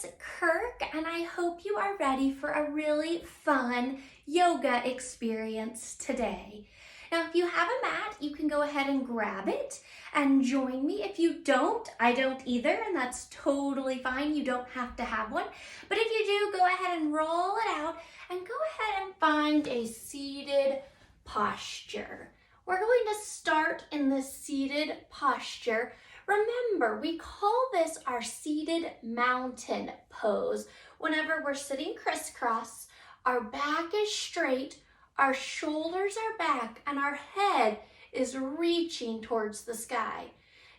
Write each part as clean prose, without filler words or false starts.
Miss Kirk, and I hope you are ready for a really fun yoga experience today. Now, if you have a mat, you can go ahead and grab it and join me. If you don't, I don't either, and that's totally fine. You don't have to have one. But if you do, go ahead and roll it out and go ahead and find a seated posture. We're going to start in this seated posture. Remember, we call this our seated mountain pose. Whenever we're sitting crisscross, our back is straight, our shoulders are back, and our head is reaching towards the sky.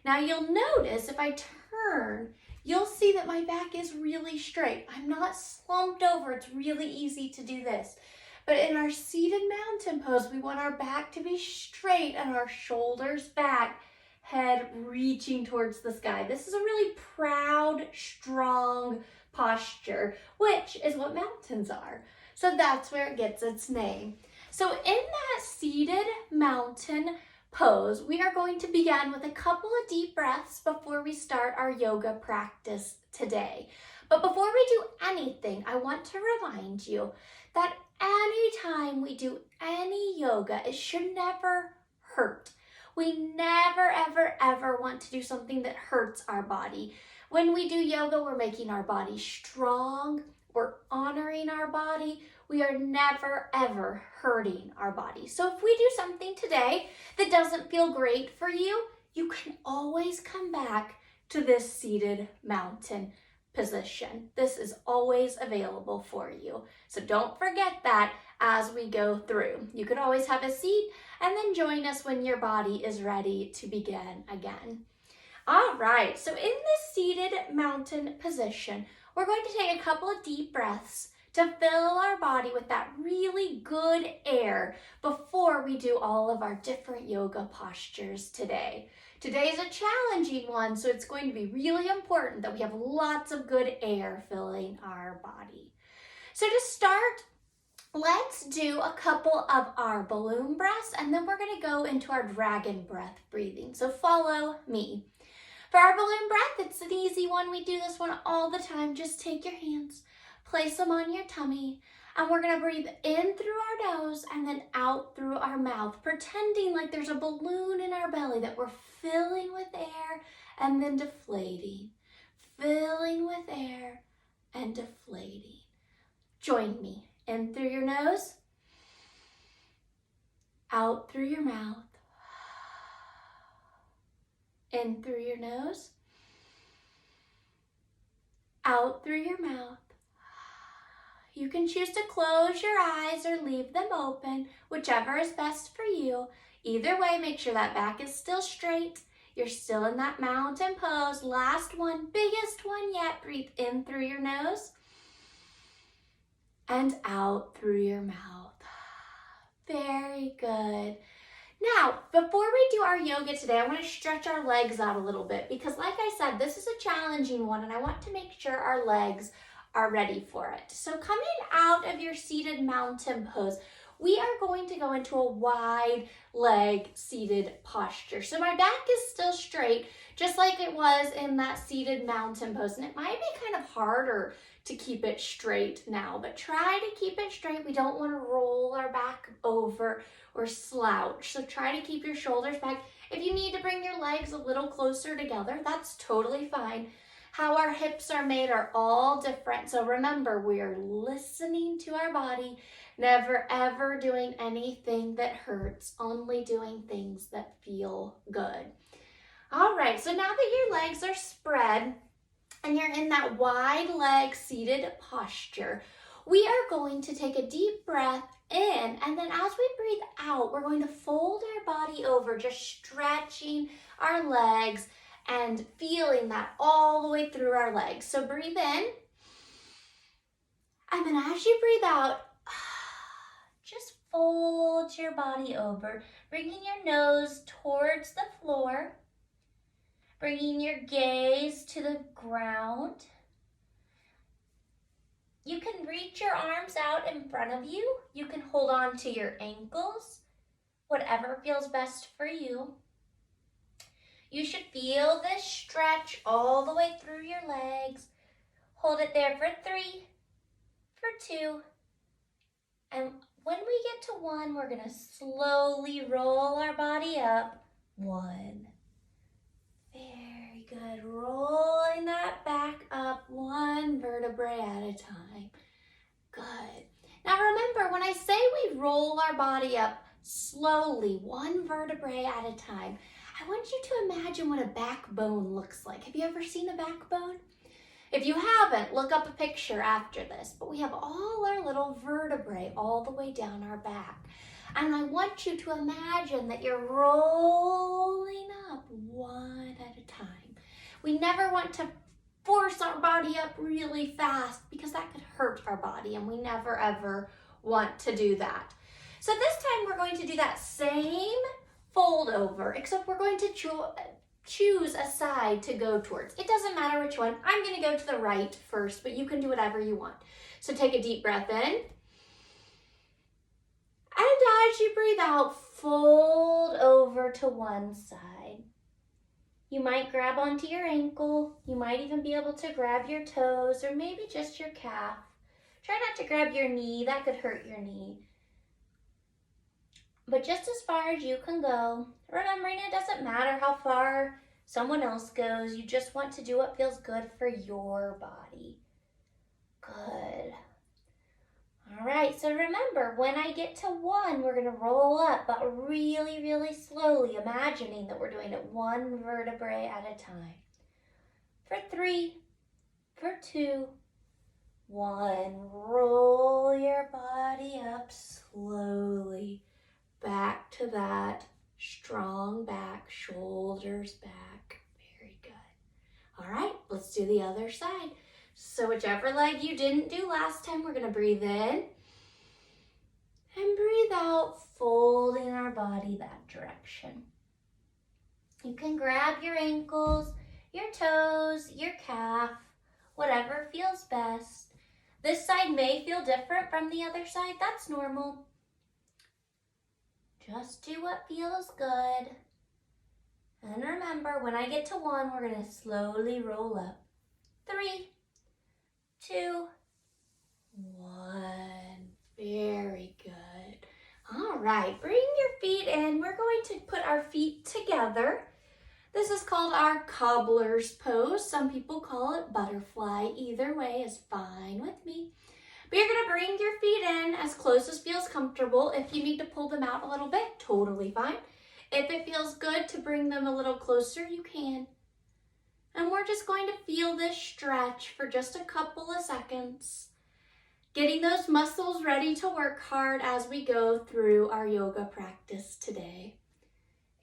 Now you'll notice if I turn, you'll see that my back is really straight. I'm not slumped over. It's really easy to do this. But in our seated mountain pose, we want our back to be straight and our shoulders back, head reaching towards the sky. This is a really proud, strong posture, which is what mountains are. So that's where it gets its name. So in that seated mountain pose, we are going to begin with a couple of deep breaths before we start our yoga practice today. But before we do anything, I want to remind you that anytime we do any yoga, it should never hurt. We never, ever, ever want to do something that hurts our body. When we do yoga, we're making our body strong. We're honoring our body. We are never, ever hurting our body. So if we do something today that doesn't feel great for you, you can always come back to this seated mountain position. This is always available for you. So don't forget that as we go through. You could always have a seat and then join us when your body is ready to begin again. All right, so in this seated mountain position, we're going to take a couple of deep breaths to fill our body with that really good air before we do all of our different yoga postures today. Today's a challenging one, so it's going to be really important that we have lots of good air filling our body. So to start, let's do a couple of our balloon breaths, and then we're going to go into our dragon breath breathing. So follow me. For our balloon breath, it's an easy one. We do this one all the time. Just take your hands, place them on your tummy, and we're going to breathe in through our nose and then out through our mouth, pretending like there's a balloon in our belly that we're filling with air and then deflating, filling with air and deflating. Join me. In through your nose, out through your mouth. In through your nose, out through your mouth. You can choose to close your eyes or leave them open, whichever is best for you. Either way, make sure that back is still straight. You're still in that mountain pose. Last one, biggest one yet. Breathe in through your nose and out through your mouth. Very good. Now, before we do our yoga today, I want to stretch our legs out a little bit because like I said, this is a challenging one and I want to make sure our legs are ready for it. So coming out of your seated mountain pose, we are going to go into a wide leg seated posture. So my back is still straight, just like it was in that seated mountain pose. And it might be kind of harder to keep it straight now, but try to keep it straight. We don't want to roll our back over or slouch. So try to keep your shoulders back. If you need to bring your legs a little closer together, that's totally fine. How our hips are made are all different. So remember, we are listening to our body, never ever doing anything that hurts, only doing things that feel good. All right, so now that your legs are spread and you're in that wide leg seated posture, we are going to take a deep breath in, and then as we breathe out, we're going to fold our body over, just stretching our legs and feeling that all the way through our legs. So breathe in, and then as you breathe out, just fold your body over, bringing your nose towards the floor, bringing your gaze to the ground. You can reach your arms out in front of you. You can hold on to your ankles, whatever feels best for you. You should feel this stretch all the way through your legs. Hold it there for 3, for 2, and when we get to 1, we're going to slowly roll our body up. 1. Very good. Rolling that back up 1 vertebrae at a time. Good. Now remember, when I say we roll our body up slowly, 1 vertebrae at a time, I want you to imagine what a backbone looks like. Have you ever seen a backbone? If you haven't, look up a picture after this. But we have all our little vertebrae all the way down our back. And I want you to imagine that you're rolling up 1 at a time. We never want to force our body up really fast because that could hurt our body, and we never ever want to do that. So this time we're going to do that same fold over, except we're going to choose a side to go towards. It doesn't matter which one. I'm going to go to the right first, but you can do whatever you want. So take a deep breath in. And as you breathe out, fold over to one side. You might grab onto your ankle. You might even be able to grab your toes or maybe just your calf. Try not to grab your knee. That could hurt your knee. But just as far as you can go, remembering it doesn't matter how far someone else goes. You just want to do what feels good for your body. Good. All right, so remember, when I get to 1, we're going to roll up, but really, really slowly, imagining that we're doing it 1 vertebrae at a time. For 3, for 2, 1, roll your body up slowly. Back to that strong back, shoulders back. Very good. All right, let's do the other side. So whichever leg you didn't do last time, we're going to breathe in and breathe out, folding our body that direction. You can grab your ankles, your toes, your calf, whatever feels best. This side may feel different from the other side. That's normal. Just do what feels good. And remember, when I get to 1, we're going to slowly roll up. 3, 2, 1. Very good. All right, bring your feet in. We're going to put our feet together. This is called our Cobbler's pose. Some people call it butterfly. Either way is fine with me. But you're going to bring your feet in as close as feels comfortable. If you need to pull them out a little bit, totally fine. If it feels good to bring them a little closer, you can. And we're just going to feel this stretch for just a couple of seconds, getting those muscles ready to work hard as we go through our yoga practice today.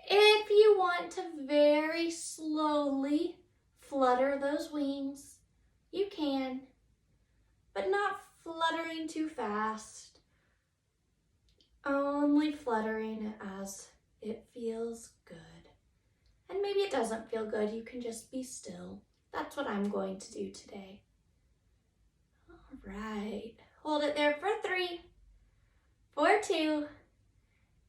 If you want to very slowly flutter those wings, you can, but not fluttering too fast. Only fluttering as it feels good. And maybe it doesn't feel good, you can just be still. That's what I'm going to do today. All right, hold it there for 3, for 2,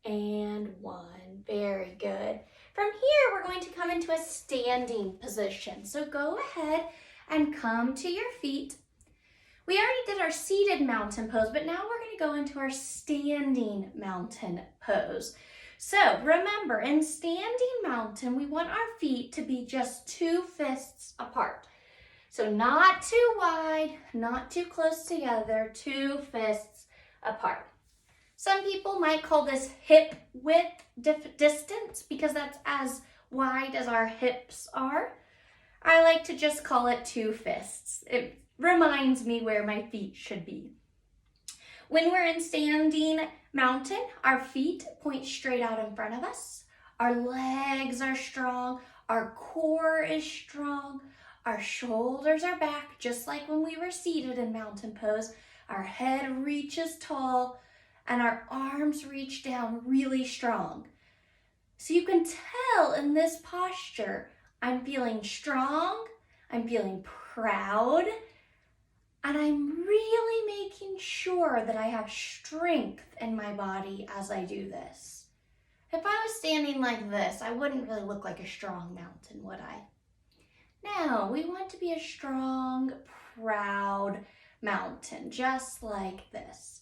and 1. Very good. From here, we're going to come into a standing position. So go ahead and come to your feet. We already did our seated mountain pose, but now we're going to go into our standing mountain pose. So remember, in standing mountain, we want our feet to be just 2 fists apart. So not too wide, not too close together, 2 fists apart. Some people might call this hip width distance because that's as wide as our hips are. I like to just call it 2 fists. It reminds me where my feet should be. When we're in standing mountain, our feet point straight out in front of us. Our legs are strong. Our core is strong. Our shoulders are back, just like when we were seated in mountain pose. Our head reaches tall and our arms reach down really strong. So you can tell in this posture, I'm feeling strong, I'm feeling proud, and I'm really making sure that I have strength in my body as I do this. If I was standing like this, I wouldn't really look like a strong mountain, would I? No, we want to be a strong, proud mountain, just like this.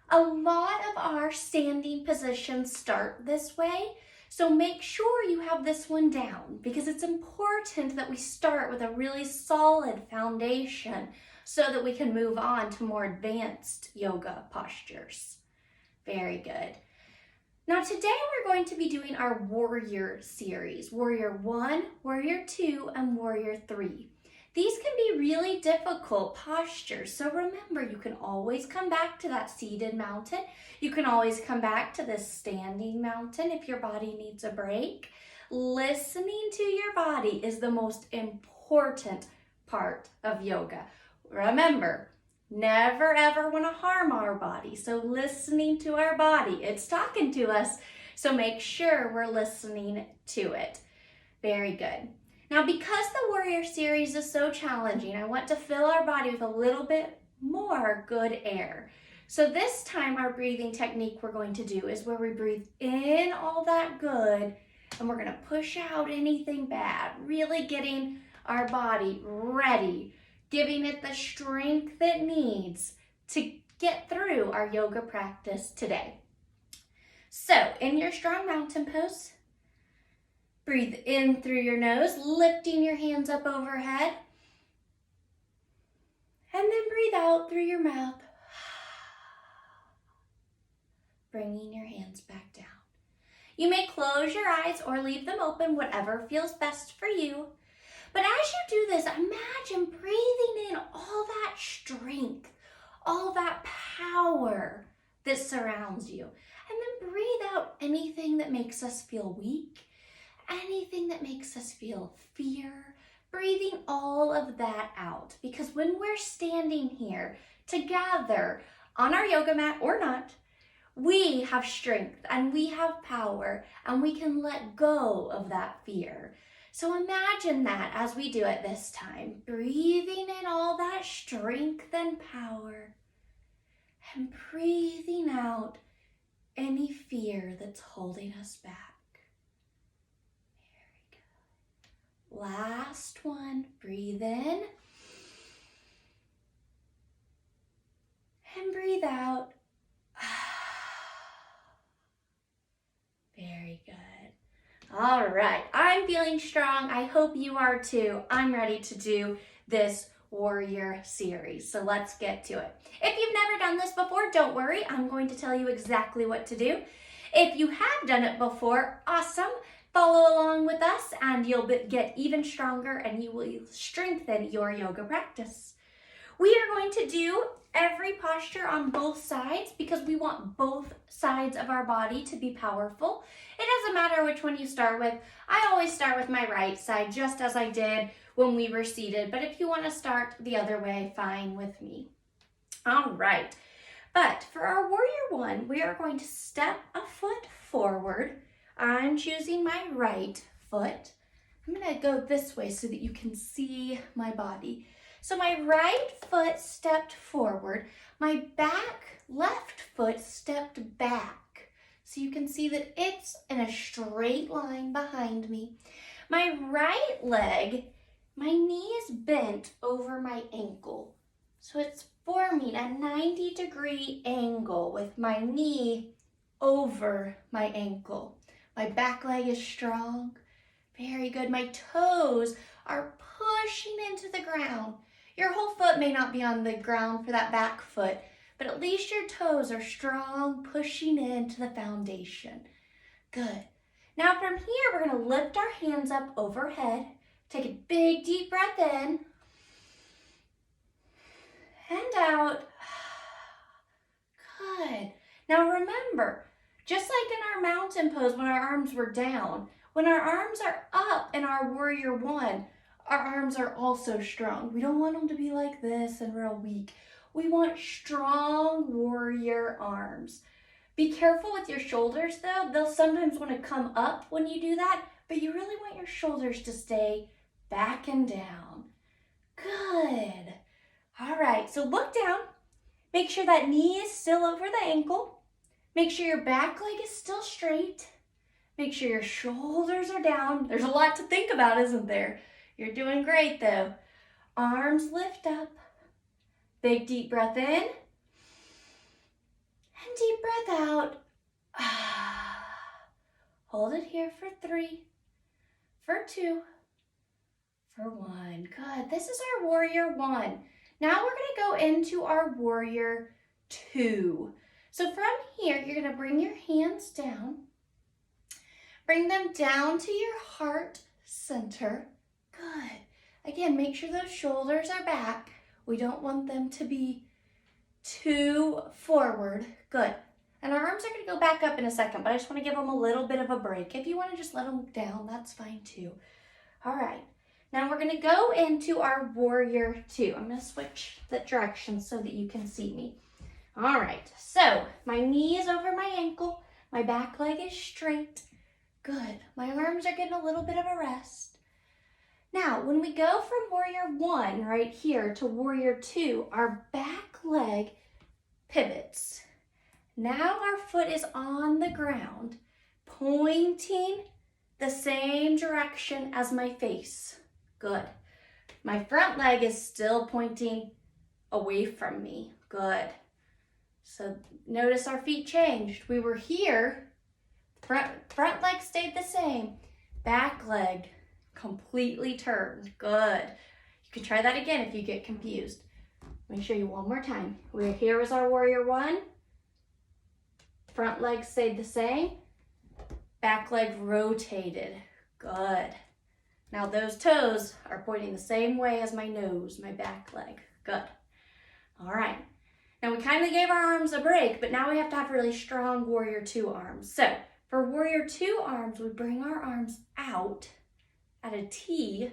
A lot of our standing positions start this way, so make sure you have this one down because it's important that we start with a really solid foundation so that we can move on to more advanced yoga postures. Very good. Now today we're going to be doing our warrior series, warrior 1, warrior 2, and warrior 3. These can be really difficult postures, so remember you can always come back to that seated mountain. You can always come back to this standing mountain if your body needs a break. Listening to your body is the most important part of yoga. Remember, never ever want to harm our body, so listening to our body, it's talking to us, so make sure we're listening to it. Very good. Now, because the warrior series is so challenging, I want to fill our body with a little bit more good air. So this time our breathing technique we're going to do is where we breathe in all that good and we're going to push out anything bad, really getting our body ready, giving it the strength it needs to get through our yoga practice today. So in your strong mountain pose, breathe in through your nose, lifting your hands up overhead. And then breathe out through your mouth, bringing your hands back down. You may close your eyes or leave them open, whatever feels best for you. But as you do this, imagine breathing in all that strength, all that power that surrounds you. And then breathe out anything that makes us feel weak, anything that makes us feel fear, breathing all of that out. Because when we're standing here together on our yoga mat or not, we have strength and we have power and we can let go of that fear. So imagine that as we do it this time, breathing in all that strength and power and breathing out any fear that's holding us back. Last one, breathe in and breathe out. Very good. All right, I'm feeling strong. I hope you are too. I'm ready to do this warrior series, so let's get to it. If you've never done this before, don't worry. I'm going to tell you exactly what to do. If you have done it before, awesome. Follow along with us and you'll get even stronger and you will strengthen your yoga practice. We are going to do every posture on both sides because we want both sides of our body to be powerful. It doesn't matter which one you start with. I always start with my right side just as I did when we were seated, but if you want to start the other way, fine with me. All right, but for our warrior 1, we are going to step a foot forward. I'm choosing my right foot. I'm going to go this way so that you can see my body. So my right foot stepped forward. My left foot stepped back. So you can see that it's in a straight line behind me. My right leg, my knee is bent over my ankle. So it's forming a 90-degree angle with my knee over my ankle. My back leg is strong. Very good. My toes are pushing into the ground. Your whole foot may not be on the ground for that back foot, but at least your toes are strong, pushing into the foundation. Good. Now from here, we're going to lift our hands up overhead. Take a big deep breath in and out. Good. Now remember, just like in our mountain pose when our arms were down, when our arms are up in our warrior 1, our arms are also strong. We don't want them to be like this and real weak. We want strong warrior arms. Be careful with your shoulders though. They'll sometimes want to come up when you do that, but you really want your shoulders to stay back and down. Good. All right, so look down. Make sure that knee is still over the ankle. Make sure your back leg is still straight. Make sure your shoulders are down. There's a lot to think about, isn't there? You're doing great though. Arms lift up. Big deep breath in. And deep breath out. Hold it here for 3, for 2, for 1. Good. This is our warrior 1. Now we're going to go into our warrior 2. So from here, you're going to bring your hands down. Bring them down to your heart center. Good. Again, make sure those shoulders are back. We don't want them to be too forward. Good. And our arms are going to go back up in a second, but I just want to give them a little bit of a break. If you want to just let them down, that's fine too. All right. Now we're going to go into our warrior 2. I'm going to switch the direction so that you can see me. All right. So my knee is over my ankle. My back leg is straight. Good. My arms are getting a little bit of a rest. Now, when we go from warrior 1 right here to warrior 2, our back leg pivots. Now our foot is on the ground, pointing the same direction as my face. Good. My front leg is still pointing away from me. Good. So notice our feet changed. We were here, front leg stayed the same, back leg completely turned. Good. You can try that again if you get confused. Let me show you one more time. We're here was our warrior 1. Front leg stayed the same. Back leg rotated. Good. Now those toes are pointing the same way as my nose, my back leg. Good. All right. Now we kind of gave our arms a break, but now we have to have really strong warrior 2 arms. So for warrior 2 arms, we bring our arms out at a T.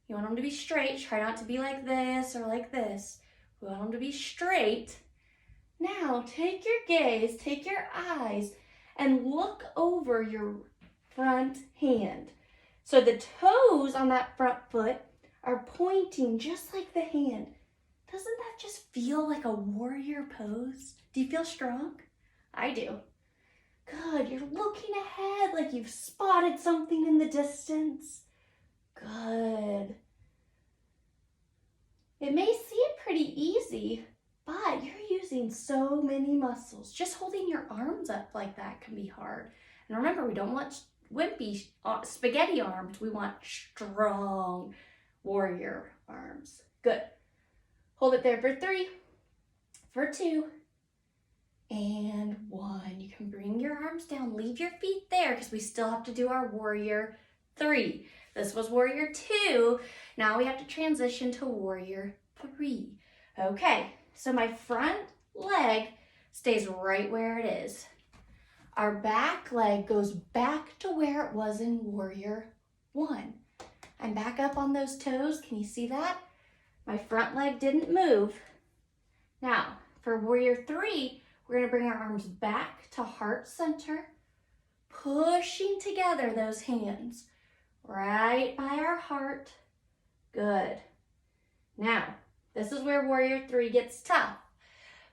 You want them to be straight. Try not to be like this or like this. We want them to be straight. Now take your gaze, take your eyes, and look over your front hand. So the toes on that front foot are pointing just like the hand. Doesn't that just feel like a warrior pose? Do you feel strong? I do. Good. You're looking ahead like you've spotted something in the distance. Good. It may seem pretty easy, but you're using so many muscles. Just holding your arms up like that can be hard. And remember, we don't want wimpy, spaghetti arms. We want strong warrior arms. Good. Hold it there for 3, for 2, and 1. You can bring your arms down. Leave your feet there because we still have to do our warrior 3. This was warrior 2. Now we have to transition to warrior 3. Okay, so my front leg stays right where it is. Our back leg goes back to where it was in warrior 1. I'm back up on those toes. Can you see that? My front leg didn't move. Now, for warrior 3, we're going to bring our arms back to heart center, pushing together those hands right by our heart. Good. Now, this is where warrior 3 gets tough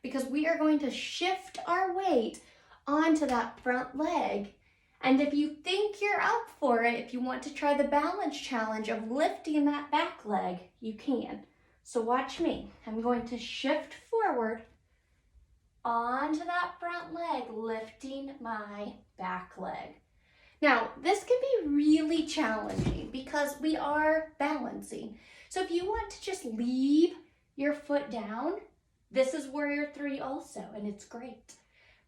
because we are going to shift our weight onto that front leg. And if you think you're up for it, if you want to try the balance challenge of lifting that back leg, you can. So watch me. I'm going to shift forward onto that front leg, lifting my back leg. Now, this can be really challenging because we are balancing. So if you want to just leave your foot down, this is warrior 3 also, and it's great.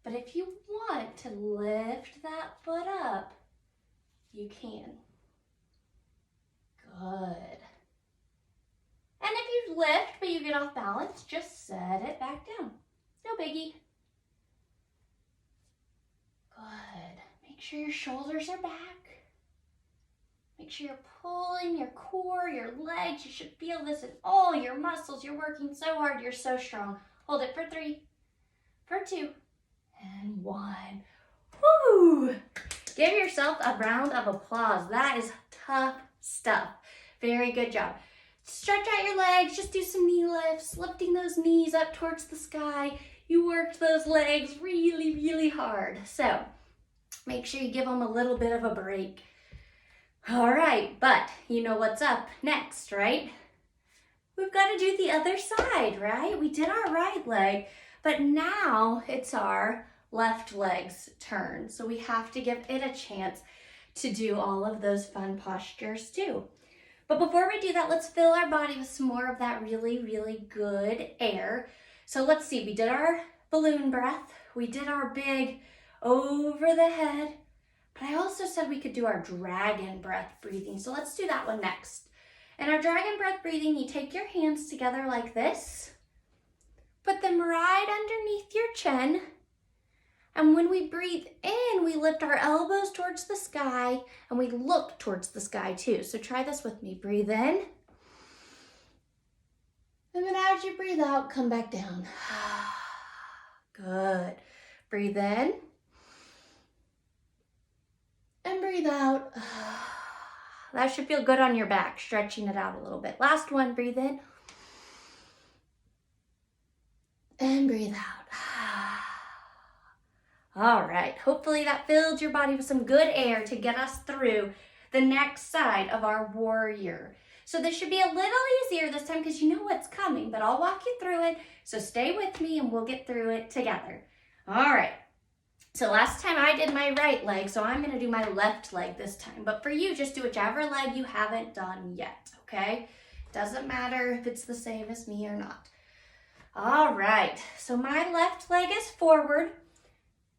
But if you want to lift that foot up, you can. Good. And if you lift but you get off balance, just set it back down. No biggie. Good. Make sure your shoulders are back. Make sure you're pulling your core, your legs. You should feel this in all your muscles. You're working so hard. You're so strong. Hold it for 3, for 2, and 1. Woo! Give yourself a round of applause. That is tough stuff. Very good job. Stretch out your legs. Just do some knee lifts, lifting those knees up towards the sky. You worked those legs really, really hard. So make sure you give them a little bit of a break. All right, but you know what's up next, right? gonna do the other side, right? We did our right leg, but now it's our left leg's turn. So we have to give it a chance to do all of those fun postures too. But before we do that, let's fill our body with some more of that really, really good air. So let's see, we did our balloon breath. We did our big over the head, but I also said we could do our dragon breath breathing. So let's do that one next. In our dragon breath breathing, you take your hands together like this, put them right underneath your chin. And when we breathe in, we lift our elbows towards the sky and we look towards the sky too. So try this with me. Breathe in. And then as you breathe out, come back down. Good. Breathe in. And breathe out. That should feel good on your back, stretching it out a little bit. Last one, breathe in. And breathe out. All right, hopefully that filled your body with some good air to get us through the next side of our warrior. So this should be a little easier this time because you know what's coming, but I'll walk you through it. So stay with me and we'll get through it together. All right, so last time I did my right leg, so I'm gonna do my left leg this time. But for you, just do whichever leg you haven't done yet, okay? Doesn't matter if it's the same as me or not. All right, so my left leg is forward.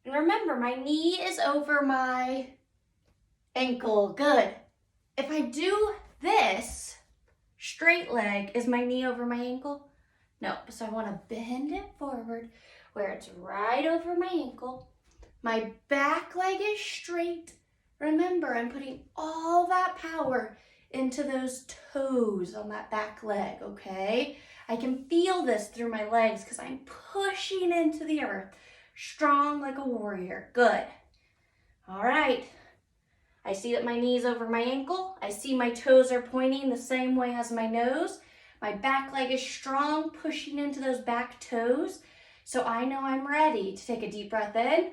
And remember, my knee is over my ankle. Good. If I do this, straight leg, is my knee over my ankle? No, so I want to bend it forward where it's right over my ankle. My back leg is straight. Remember, I'm putting all that power into those toes on that back leg, okay? I can feel this through my legs because I'm pushing into the earth. Strong like a warrior. Good. All right. I see that my knee's over my ankle. I see my toes are pointing the same way as my nose. My back leg is strong, pushing into those back toes. So I know I'm ready to take a deep breath in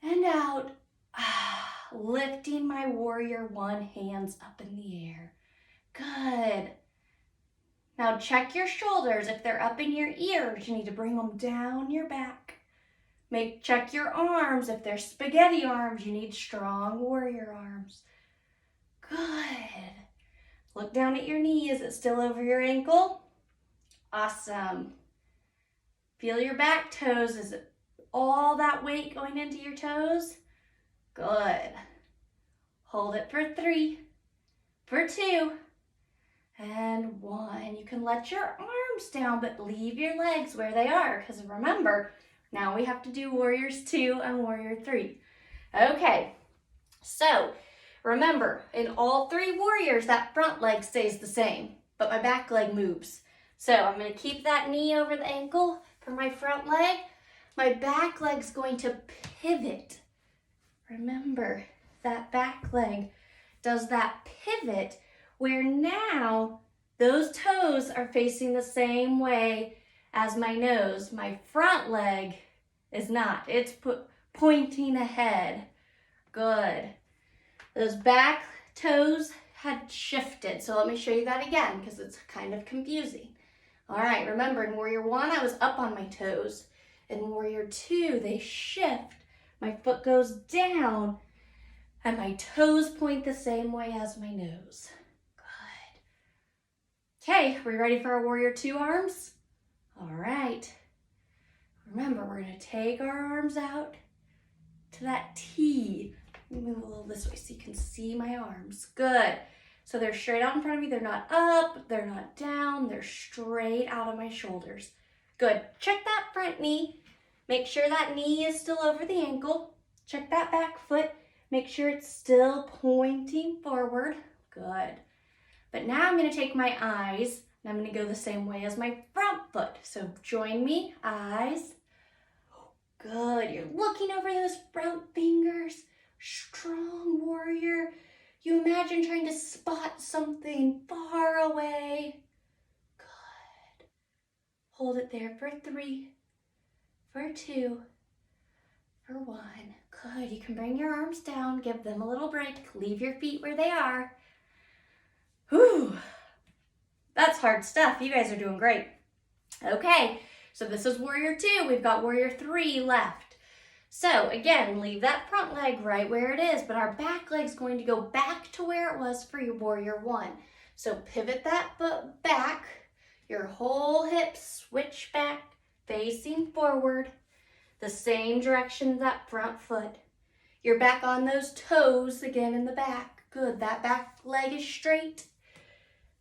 and out. Lifting my warrior one, hands up in the air. Good. Now check your shoulders. If they're up in your ears, you need to bring them down your back. Check your arms. If they're spaghetti arms, you need strong warrior arms. Good. Look down at your knee. Is it still over your ankle? Awesome. Feel your back toes. Is it all that weight going into your toes? Good. Hold it for 3, for 2, and 1. You can let your arms down, but leave your legs where they are, because remember, now we have to do warriors 2 and warrior 3. Okay, so remember, in all 3 warriors, that front leg stays the same, but my back leg moves. So I'm going to keep that knee over the ankle for my front leg. My back leg's going to pivot. Remember, that back leg does that pivot where now those toes are facing the same way as my nose. My front leg is not. It's pointing ahead. Good. Those back toes had shifted. So let me show you that again because it's kind of confusing. All right, remember in warrior 1, I was up on my toes. In warrior 2, they shift. My foot goes down and my toes point the same way as my nose. Good. Okay, are we ready for our warrior 2 arms? All right. Remember, we're going to take our arms out to that T. Let me move a little this way so you can see my arms. Good. So they're straight out in front of me. They're not up, they're not down, they're straight out of my shoulders. Good. Check that front knee. Make sure that knee is still over the ankle. Check that back foot. Make sure it's still pointing forward. Good. But now I'm going to take my eyes and I'm going to go the same way as my front foot. So join me, eyes. Good. You're looking over those front fingers. Strong warrior. You imagine trying to spot something far away. Good. Hold it there for 3, for 2, for 1. Good. You can bring your arms down, give them a little break, leave your feet where they are. Whew. hard stuff. You guys are doing great. Okay, so this is warrior 2. We've got warrior 3 left. So again, leave that front leg right where it is, but our back leg's going to go back to where it was for your warrior 1. So pivot that foot back, your whole hip switch back, facing forward, the same direction that front foot. You're back on those toes again in the back. Good, that back leg is straight.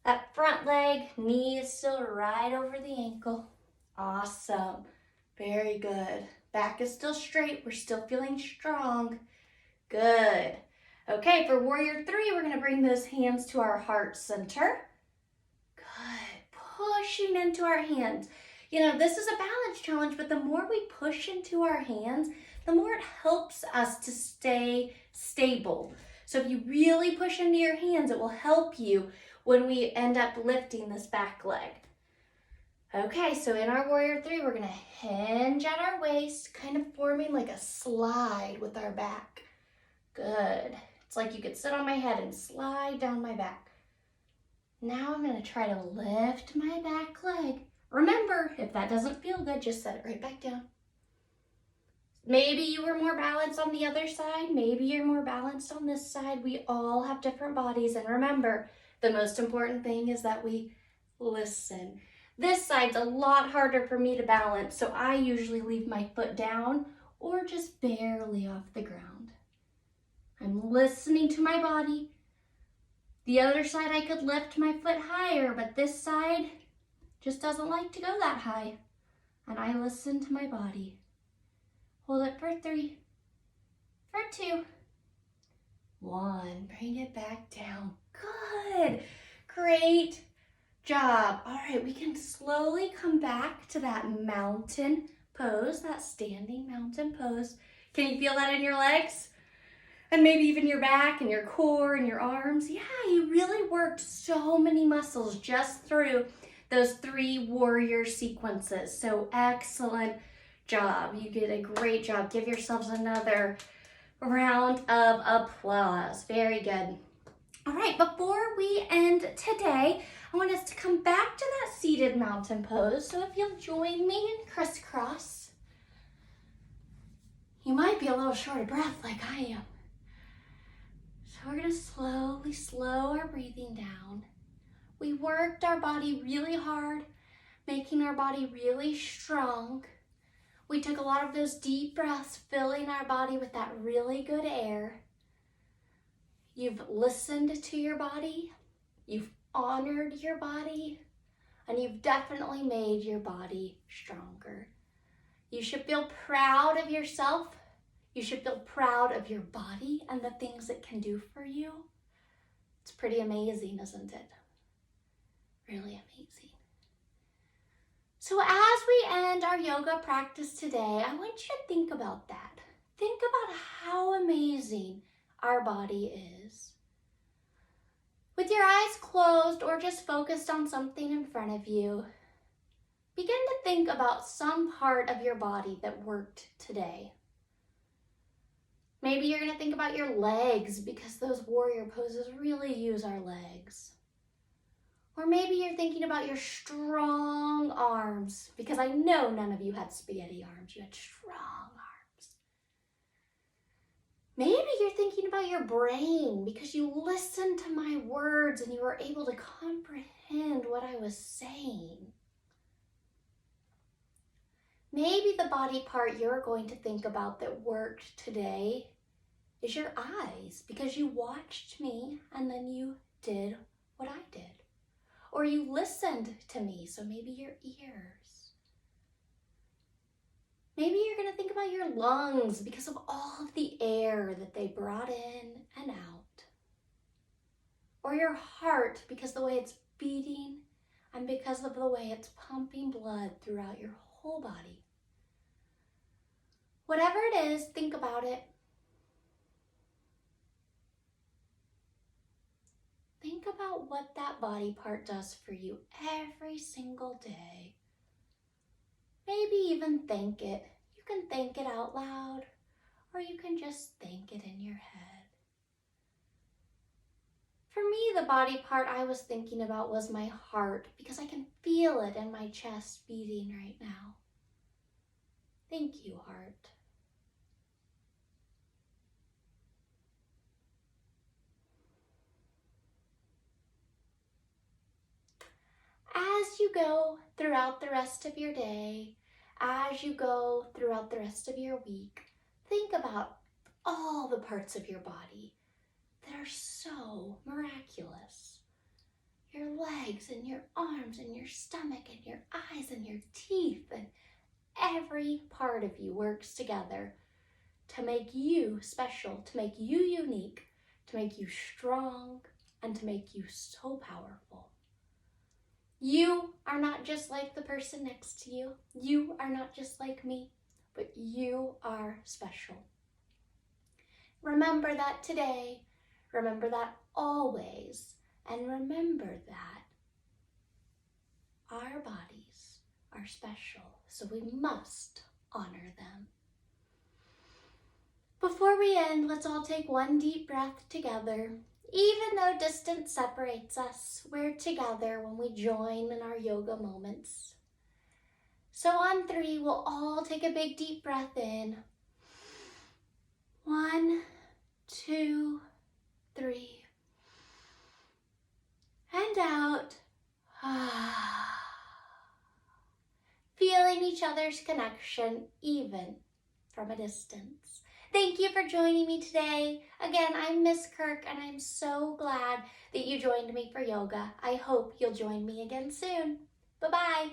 That front leg, knee is still right over the ankle. Awesome, very good. Back is still straight, we're still feeling strong. Good. Okay, for warrior 3, we're gonna bring those hands to our heart center. Good, pushing into our hands. You know, this is a balance challenge, but the more we push into our hands, the more it helps us to stay stable. So if you really push into your hands, it will help you when we end up lifting this back leg. Okay, so in our warrior 3, we're gonna hinge at our waist, kind of forming like a slide with our back. Good. It's like you could sit on my head and slide down my back. Now I'm gonna try to lift my back leg. Remember, if that doesn't feel good, just set it right back down. Maybe you were more balanced on the other side. Maybe you're more balanced on this side. We all have different bodies. And remember, the most important thing is that we listen. This side's a lot harder for me to balance, so I usually leave my foot down or just barely off the ground. I'm listening to my body. The other side, I could lift my foot higher, but this side just doesn't like to go that high. And I listen to my body. Hold it for 3, for 2, 1. Bring it back down. Good. Great job. All right, we can slowly come back to that mountain pose, that standing mountain pose. Can you feel that in your legs? And maybe even your back and your core and your arms. Yeah, you really worked so many muscles just through those 3 warrior sequences. So excellent job. You did a great job. Give yourselves another round of applause. Very good. All right, before we end today, I want us to come back to that seated mountain pose. So if you'll join me in crisscross, you might be a little short of breath like I am. So we're gonna slowly slow our breathing down. We worked our body really hard, making our body really strong. We took a lot of those deep breaths, filling our body with that really good air. You've listened to your body, you've honored your body, and you've definitely made your body stronger. You should feel proud of yourself. You should feel proud of your body and the things it can do for you. It's pretty amazing, isn't it? Really amazing. So as we end our yoga practice today, I want you to think about that. Think about how amazing our body is. With your eyes closed or just focused on something in front of you, begin to think about some part of your body that worked today. Maybe you're going to think about your legs because those warrior poses really use our legs. Or maybe you're thinking about your strong arms, because I know none of you had spaghetti arms. You had strong arms. Maybe you're thinking about your brain because you listened to my words and you were able to comprehend what I was saying. Maybe the body part you're going to think about that worked today is your eyes, because you watched me and then you did what I did. Or you listened to me, so maybe your ears. Maybe you're going to think about your lungs because of all of the air that they brought in and out. Or your heart because the way it's beating and because of the way it's pumping blood throughout your whole body. Whatever it is, think about it. Think about what that body part does for you every single day. Maybe even thank it. You can thank it out loud, or you can just think it in your head. For me, the body part I was thinking about was my heart, because I can feel it in my chest beating right now. Thank you, heart. As you go throughout the rest of your day, as you go throughout the rest of your week, think about all the parts of your body that are so miraculous. Your legs and your arms and your stomach and your eyes and your teeth, and every part of you works together to make you special, to make you unique, to make you strong, and to make you so powerful. You are not just like the person next to you. You are not just like me, but you are special. Remember that today. Remember that always. And remember that our bodies are special, so we must honor them. Before we end, let's all take one deep breath together. Even though distance separates us, we're together when we join in our yoga moments. So on 3, we'll all take a big deep breath in. 1, 2, 3. And out. Feeling each other's connection even from a distance. Thank you for joining me today. Again, I'm Miss Kirk, and I'm so glad that you joined me for yoga. I hope you'll join me again soon. Bye-bye.